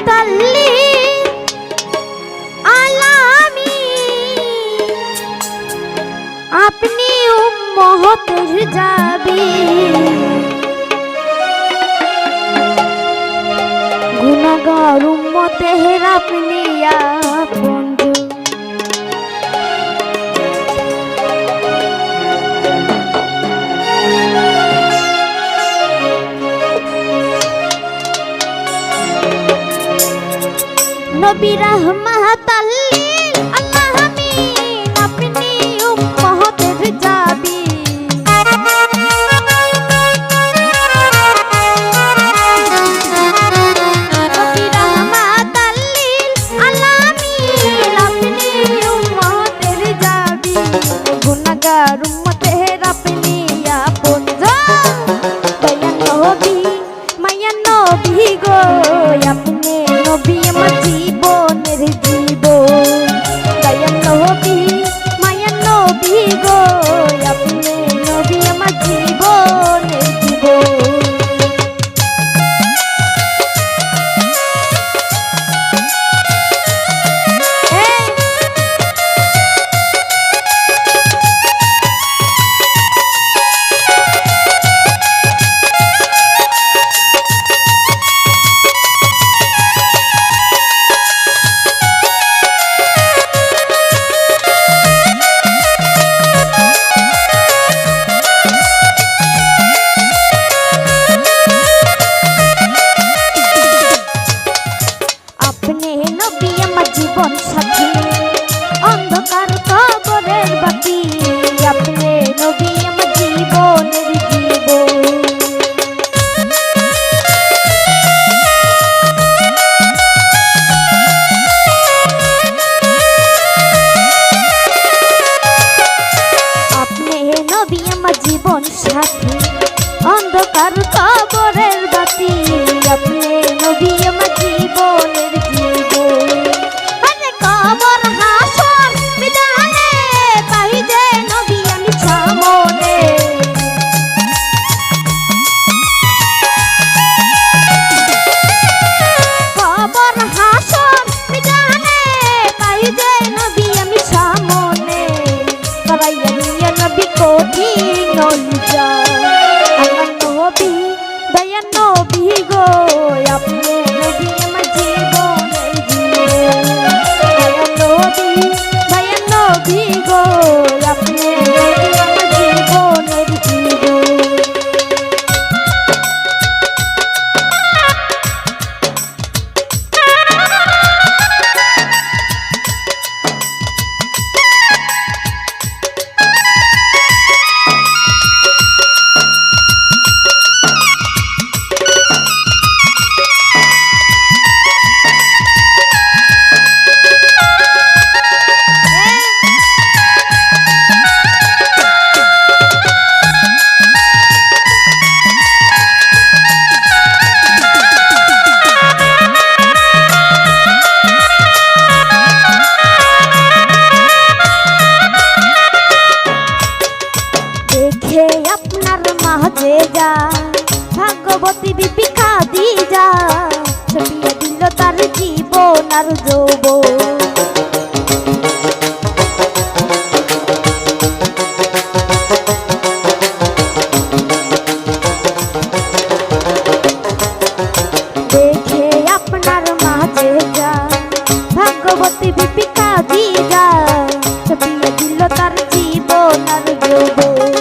রাহমাতাল্লি আলামিন আপনি উম্মতের যাবি গুনাহগার উম্মতের আপনি আপন নবী রাহমাতাল্লিল আলামিন আপনি উম্মতের যাবি নবী রাহমাতাল্লিল আলামিন আপনি উম্মতের যাবি গুনাহগার উম্মতের আপনি আপন দয়াল নবী মায়া নবী গো আপনি নবী আমার জীবনের জীবন দয়াল নবী মায়া নবী গো আপনি নবী আমার জীবনের জীবন জীবন সাথী অন্ধকার কবরের বাতি আপনি নবী আমার জীবনের জীবন আপনি নবী আমার জীবন সাথী অন্ধকার কবরের বাতি আপনি নবী আমার জীবনের জীবন কবর হাসর বিদানে পাই যে নবী আমি সামনে কবর হাসর বিদানে পাই যে নবী আমি সামনে করাইয়া নিয়ে নবী কঠিন নলিজা আল্লাহ নবী দয়া নবী গো আপনি নবী আমার জীবনের জীবন দয়া নবী গো আপনি নবী আমার জীবনের জীবন আপনার মাঝে যা ভাগবতী বিপি খাদিজা ছবিয়ে দিল তার জীবন আর যৌবন দেখে আপনার মাঝে যা ভাগবতী বিপি খাদিজা ছবিয়ে দিল তার জীবন আর যৌবন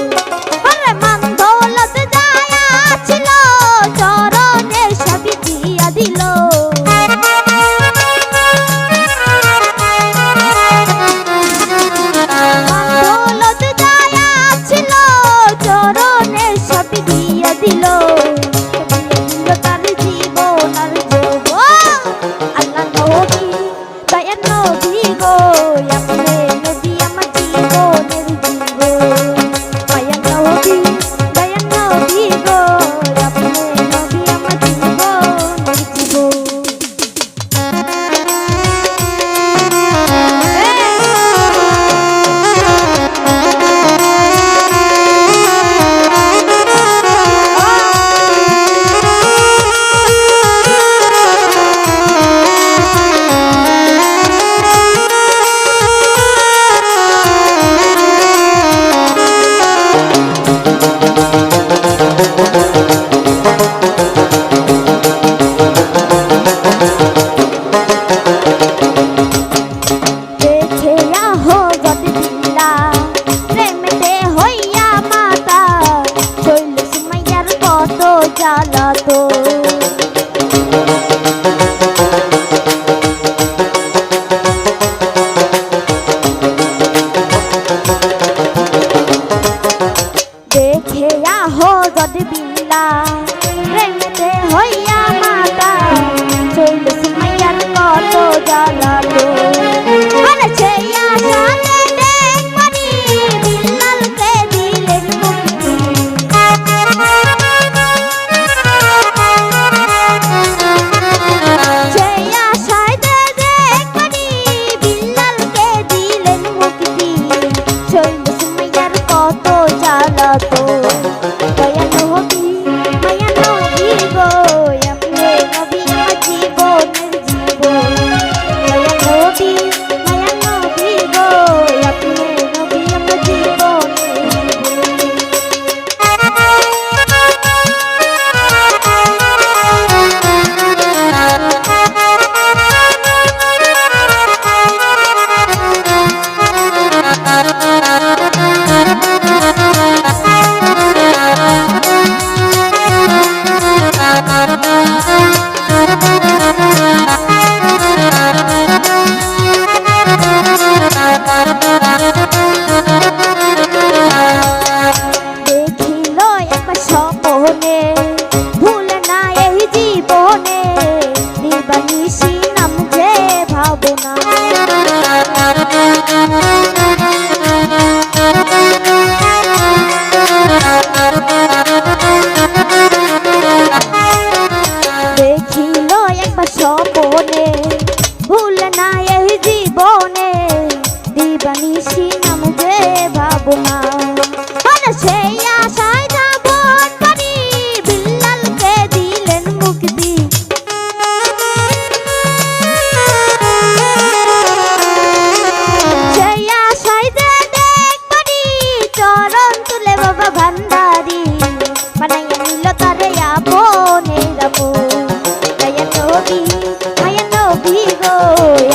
মায়া নবী গো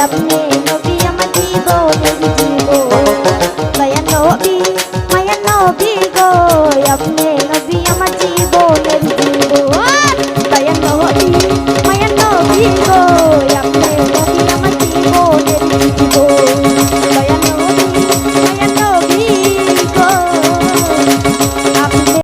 আপনি নবী আমার জীবনের জীবন মায়া নবী গো আপনি